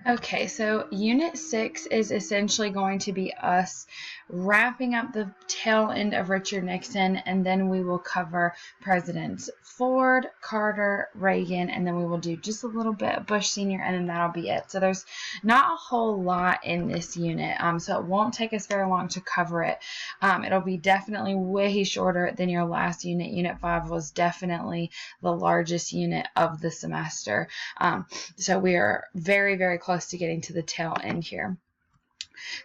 Okay, so Unit 6 is essentially going to be us wrapping up the tail end of Richard Nixon, and then we will cover Presidents Ford, Carter, Reagan, and then we will do just a little bit of Bush Sr., and then that'll be it. So there's not a whole lot in this unit, so it won't take us very long to cover it. It'll be definitely way shorter than your last unit. Unit 5 was definitely the largest unit of the semester. So we are very, very close to getting to the tail end here.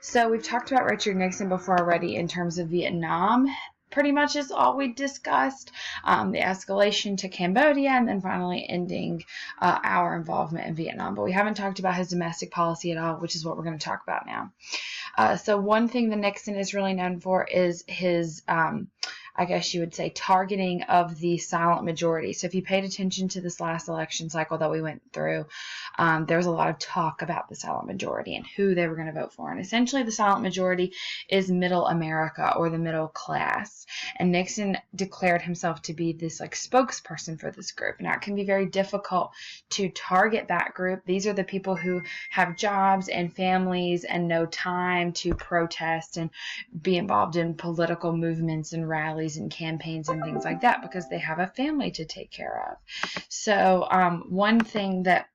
So we've talked about Richard Nixon before already in terms of Vietnam. Pretty much is all we discussed, the escalation to Cambodia, and then finally ending our involvement in Vietnam. But we haven't talked about his domestic policy at all, which is what we're going to talk about now. So one thing that Nixon is really known for is his I guess you would say, targeting of the silent majority. So if you paid attention to this last election cycle that we went through, there was a lot of talk about the silent majority and who they were going to vote for. And essentially the silent majority is middle America, or the middle class. And Nixon declared himself to be this like spokesperson for this group. Now it can be very difficult to target that group. These are the people who have jobs and families and no time to protest and be involved in political movements and rallies and campaigns and things like that, because they have a family to take care of. So one thing that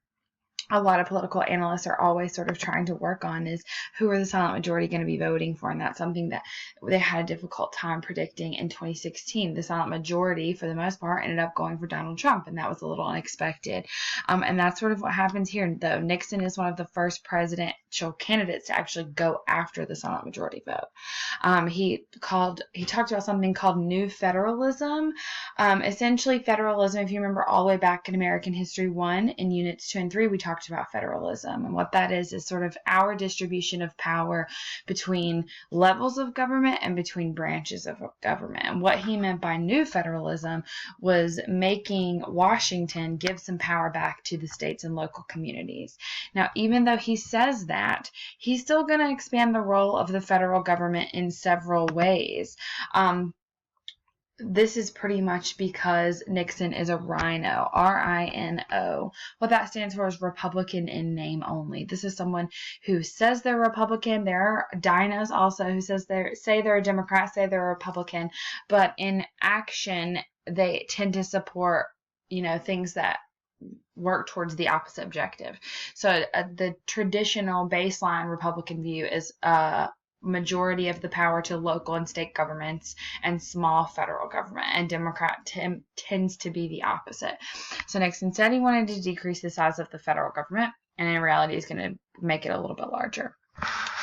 a lot of political analysts are always sort of trying to work on is who are the silent majority going to be voting for, and that's something that they had a difficult time predicting in 2016. The silent majority, for the most part, ended up going for Donald Trump, and that was a little unexpected. And that's sort of what happens here, though. Nixon is one of the first presidential candidates to actually go after the silent majority vote. He talked about something called New Federalism. Essentially, federalism, if you remember all the way back in American History 1 in Units 2 and 3, we talked about federalism, and what that is sort of our distribution of power between levels of government and between branches of government. And what he meant by New Federalism was making Washington give some power back to the states and local communities. Now, even though he says that, he's still going to expand the role of the federal government in several ways. This is pretty much because Nixon is a rhino, R-I-N-O. What that stands for is Republican in name only. This is someone who says they're Republican. There are dinos also who say they're a Democrat, say they're a Republican, but in action they tend to support, things that work towards the opposite objective. So the traditional baseline Republican view is majority of the power to local and state governments and small federal government, and Democrat tends to be the opposite. So Nixon said he wanted to decrease the size of the federal government, and in reality he's going to make it a little bit larger.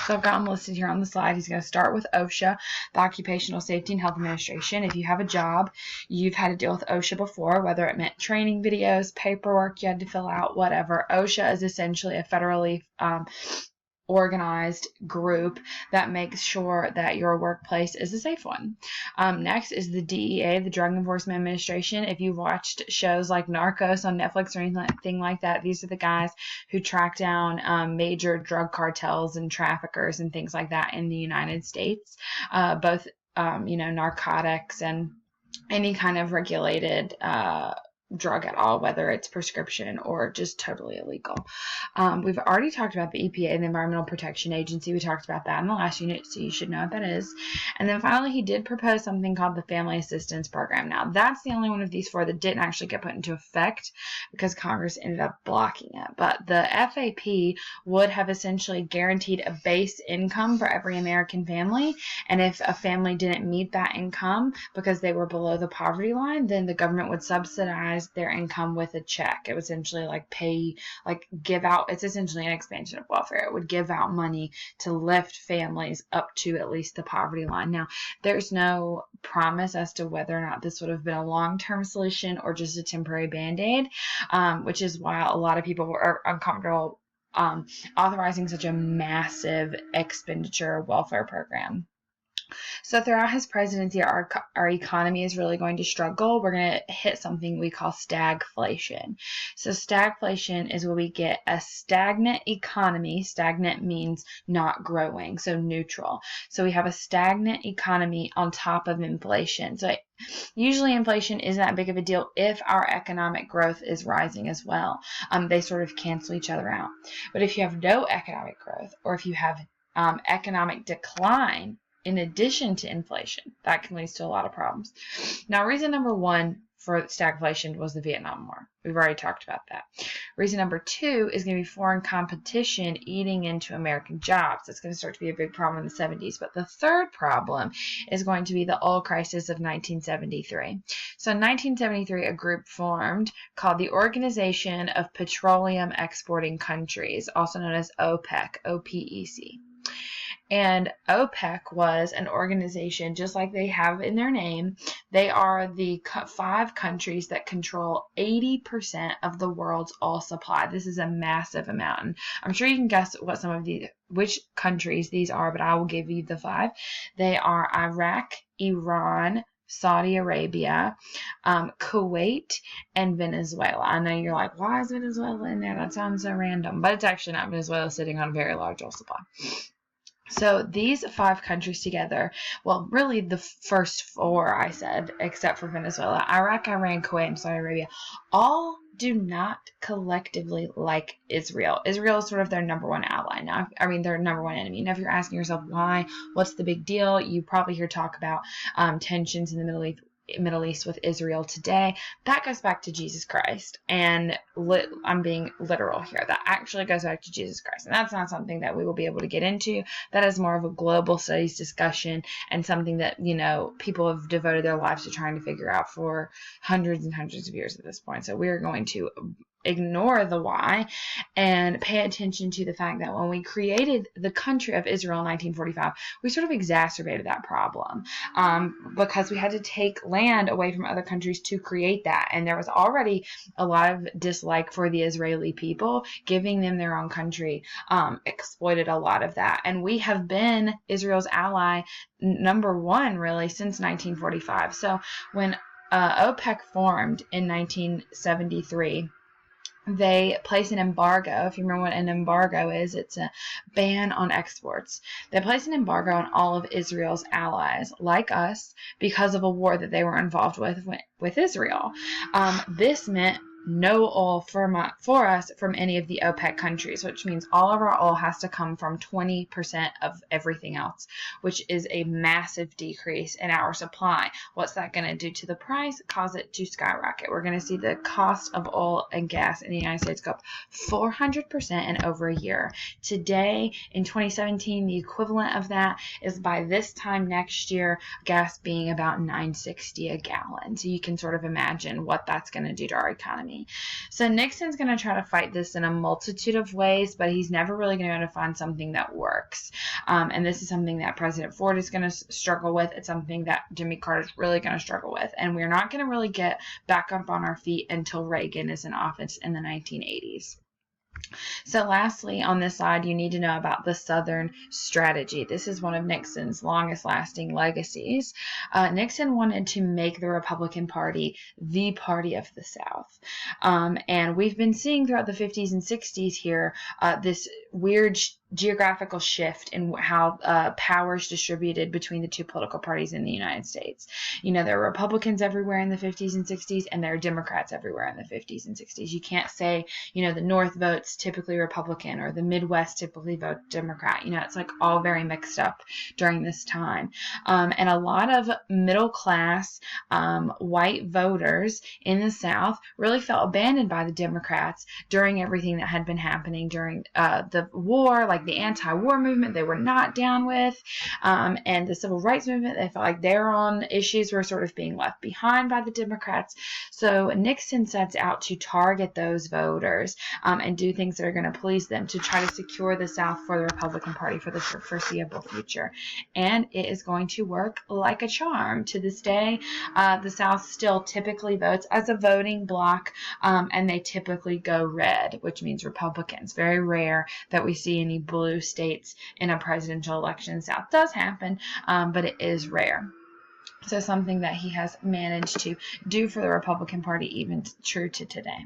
So I've got them listed here on the slide. He's going to start with OSHA, the Occupational Safety and Health Administration. If you have a job, you've had to deal with OSHA before, whether it meant training videos, paperwork you had to fill out, whatever. OSHA is essentially a federally organized group that makes sure that your workplace is a safe one. Next is the DEA, the Drug Enforcement Administration. If you've watched shows like Narcos on Netflix or anything like that, these are the guys who track down major drug cartels and traffickers and things like that in the United States, both narcotics and any kind of regulated drug at all, whether it's prescription or just totally illegal. We've already talked about the EPA, the Environmental Protection Agency. We talked about that in the last unit, so you should know what that is. And then finally, he did propose something called the Family Assistance Program. Now, that's the only one of these four that didn't actually get put into effect because Congress ended up blocking it. But the FAP would have essentially guaranteed a base income for every American family, and if a family didn't meet that income because they were below the poverty line, then the government would subsidize their income with a check. It would essentially give out, it's essentially an expansion of welfare. It would give out money to lift families up to at least the poverty line. Now, there's no promise as to whether or not this would have been a long-term solution or just a temporary band-aid, which is why a lot of people were uncomfortable authorizing such a massive expenditure welfare program. So throughout his presidency, our economy is really going to struggle. We're going to hit something we call stagflation. So stagflation is where we get a stagnant economy. Stagnant means not growing, so neutral. So we have a stagnant economy on top of inflation. So usually inflation isn't that big of a deal if our economic growth is rising as well. They sort of cancel each other out. But if you have no economic growth, or if you have economic decline in addition to inflation, that can lead to a lot of problems. Now, reason number one for stagflation was the Vietnam War. We've already talked about that. Reason number two is going to be foreign competition eating into American jobs. It's going to start to be a big problem in the 70s. But the third problem is going to be the oil crisis of 1973. So in 1973, a group formed called the Organization of Petroleum Exporting Countries, also known as OPEC, OPEC. And OPEC was an organization, just like they have in their name. They are the 5 countries that control 80% of the world's oil supply. This is a massive amount. And I'm sure you can guess which countries these are, but I will give you the 5. They are Iraq, Iran, Saudi Arabia, Kuwait, and Venezuela. I know you're like, why is Venezuela in there? That sounds so random. But it's actually not. Venezuela sitting on a very large oil supply. So these 5 countries together, well, really the first 4 I said, except for Venezuela, Iraq, Iran, Kuwait, and Saudi Arabia, all do not collectively like Israel. Israel is sort of their number one ally now. I mean, their number one enemy. Now, if you're asking yourself why, what's the big deal? You probably hear talk about tensions in the Middle East with Israel today. That goes back to Jesus Christ, and I'm being literal here. That actually goes back to Jesus Christ, and that's not something that we will be able to get into. That is more of a global studies discussion, and something that, you know, people have devoted their lives to trying to figure out for hundreds and hundreds of years at this point. So we're going to ignore the why and pay attention to the fact that when we created the country of Israel in 1945, we sort of exacerbated that problem because we had to take land away from other countries to create that. And there was already a lot of dislike for the Israeli people. Giving them their own country exploited a lot of that. And we have been Israel's ally number one, really, since 1945. So when OPEC formed in 1973, they place an embargo. If you remember what an embargo is, it's a ban on exports. They place an embargo on all of Israel's allies, like us, because of a war that they were involved with Israel. This meant no oil for us from any of the OPEC countries, which means all of our oil has to come from 20% of everything else, which is a massive decrease in our supply. What's that going to do to the price? Cause it to skyrocket. We're going to see the cost of oil and gas in the United States go up 400% in over a year. Today, in 2017, the equivalent of that is by this time next year, gas being about $9.60 a gallon. So you can sort of imagine what that's going to do to our economy. So Nixon's going to try to fight this in a multitude of ways, but he's never really going to be able to find something that works. And this is something that President Ford is going to struggle with. It's something that Jimmy Carter is really going to struggle with. And we're not going to really get back up on our feet until Reagan is in office in the 1980s. So lastly, on this slide, you need to know about the Southern strategy. This is one of Nixon's longest lasting legacies. Nixon wanted to make the Republican Party the party of the South. And we've been seeing throughout the 50s and 60s here this weird geographical shift in how power is distributed between the two political parties in the United States. You know, there are Republicans everywhere in the 50s and 60s, and there are Democrats everywhere in the 50s and 60s. You can't say, you know, the North votes typically Republican or the Midwest typically vote Democrat. You know, it's like all very mixed up during this time. And a lot of middle class white voters in the South really felt abandoned by the Democrats during everything that had been happening during the war, like the anti-war movement they were not down with, and the civil rights movement. They felt like their own issues were sort of being left behind by the Democrats. So Nixon sets out to target those voters and do things that are going to please them to try to secure the South for the Republican Party for the foreseeable future. And it is going to work like a charm. To this day, the South still typically votes as a voting bloc, and they typically go red, which means Republicans. Very rare that we see any blue states in a presidential election. South does happen, but it is rare. So something that he has managed to do for the Republican Party, even true to today.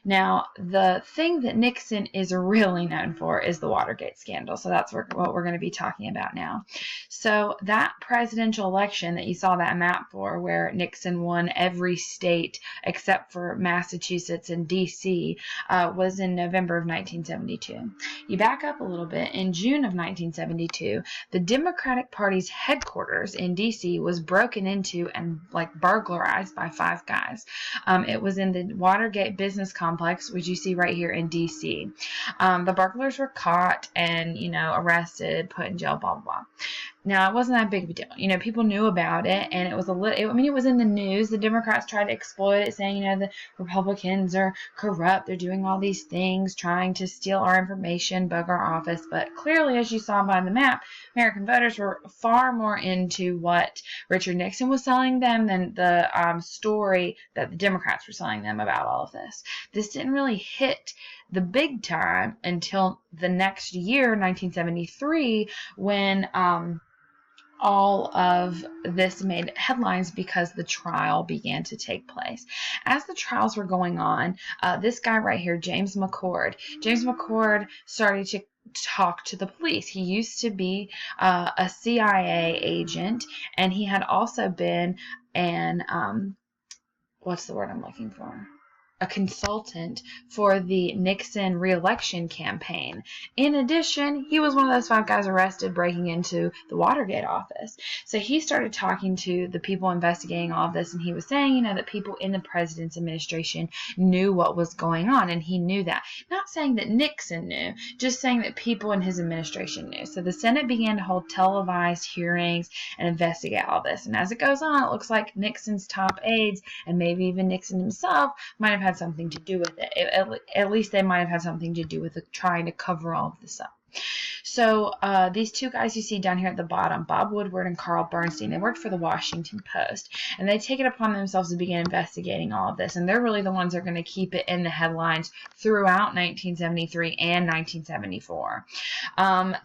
Now, the thing that Nixon is really known for is the Watergate Scandal. So that's what we're going to be talking about now. So that presidential election that you saw that map for, where Nixon won every state except for Massachusetts and D.C., was in November of 1972. You back up a little bit. In June of 1972, the Democratic Party's headquarters in D.C. was broken into and burglarized by 5 guys. It was in the Watergate business complex, which you see right here in D.C. The burglars were caught and, arrested, put in jail, blah, blah, blah. Now, it wasn't that big of a deal. People knew about it, and it was it was in the news. The Democrats tried to exploit it, saying, the Republicans are corrupt. They're doing all these things, trying to steal our information, bug our office. But clearly, as you saw by the map, American voters were far more into what Richard Nixon was selling them than the story that the Democrats were selling them about all of this. This didn't really hit the big time until the next year, 1973, when all of this made headlines because the trial began to take place. As the trials were going on, this guy right here, James Mccord started to talk to the police. He used to be a CIA agent, and he had also been an what's the word I'm looking for? A consultant for the Nixon re-election campaign. In addition, he was one of those 5 guys arrested breaking into the Watergate office. So he started talking to the people investigating all of this, and he was saying, that people in the president's administration knew what was going on, and he knew that. Not saying that Nixon knew, just saying that people in his administration knew. So the Senate began to hold televised hearings and investigate all this. And as it goes on, it looks like Nixon's top aides, and maybe even Nixon himself, might have had something to do with it. At least they might have had something to do with trying to cover all of this up. So these 2 guys you see down here at the bottom, Bob Woodward and Carl Bernstein, they worked for the Washington Post, and they take it upon themselves to begin investigating all of this, and they're really the ones that are going to keep it in the headlines throughout 1973 and 1974.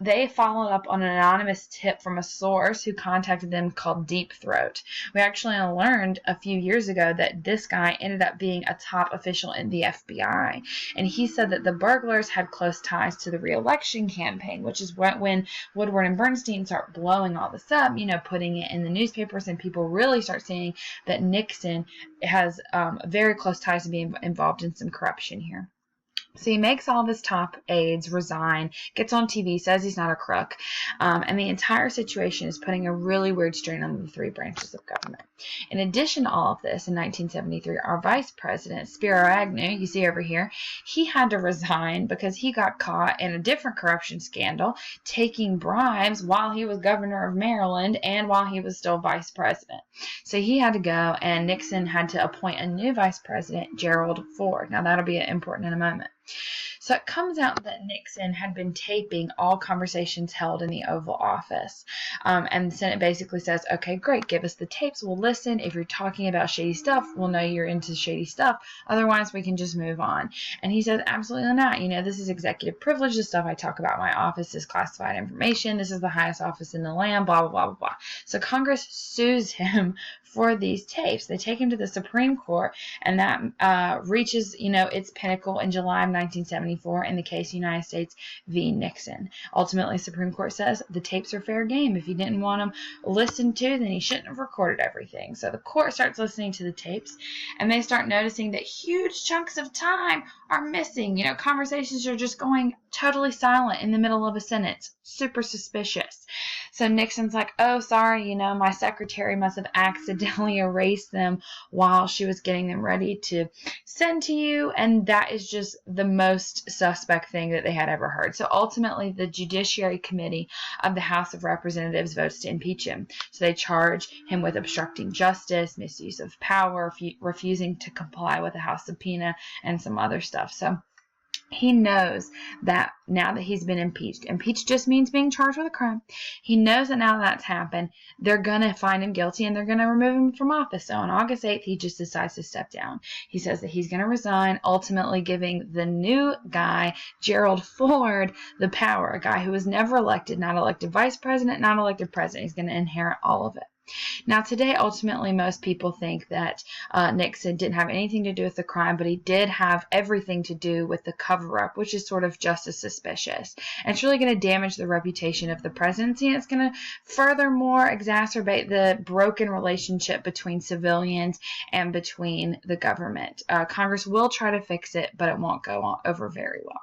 They followed up on an anonymous tip from a source who contacted them called Deep Throat. We actually learned a few years ago that this guy ended up being a top official in the FBI, and he said that the burglars had close ties to the re-election campaign, which is when Woodward and Bernstein start blowing all this up, putting it in the newspapers, and people really start seeing that Nixon has very close ties to being involved in some corruption here. So he makes all of his top aides resign, gets on TV, says he's not a crook, and the entire situation is putting a really weird strain on the 3 branches of government. In addition to all of this, in 1973, our vice president, Spiro Agnew, you see over here, he had to resign because he got caught in a different corruption scandal, taking bribes while he was governor of Maryland and while he was still vice president. So he had to go, and Nixon had to appoint a new vice president, Gerald Ford. Now, that'll be important in a moment. So it comes out that Nixon had been taping all conversations held in the Oval Office. And the Senate basically says, okay, great, give us the tapes. We'll listen. If you're talking about shady stuff, we'll know you're into shady stuff. Otherwise, we can just move on. And he says, absolutely not. This is executive privilege. The stuff I talk about in my office is classified information. This is the highest office in the land, blah, blah, blah, blah, blah. So Congress sues him for these tapes. They take him to the Supreme Court, and that reaches, its pinnacle in July of 1974 in the case United States v. Nixon. Ultimately, Supreme Court says the tapes are fair game. If you didn't want them listened to, then you shouldn't have recorded everything. So the court starts listening to the tapes, and they start noticing that huge chunks of time are missing. Conversations are just going totally silent in the middle of a sentence. Super suspicious. So Nixon's like, oh, sorry, my secretary must have accidentally erased them while she was getting them ready to send to you. And that is just the most suspect thing that they had ever heard. So ultimately, the Judiciary Committee of the House of Representatives votes to impeach him. So they charge him with obstructing justice, misuse of power, refusing to comply with the House subpoena, and some other stuff. So He knows that now that he's been impeached just means being charged with a crime. He knows that now that's happened, they're going to find him guilty and they're going to remove him from office. So on August 8th, he just decides to step down. He says that he's going to resign, ultimately giving the new guy, Gerald Ford, the power, a guy who was never elected, not elected vice president, not elected president. He's going to inherit all of it. Now, today, ultimately, most people think that Nixon didn't have anything to do with the crime, but he did have everything to do with the cover-up, which is sort of just as suspicious. And it's really going to damage the reputation of the presidency, and it's going to furthermore exacerbate the broken relationship between civilians and between the government. Congress will try to fix it, but it won't go over very well.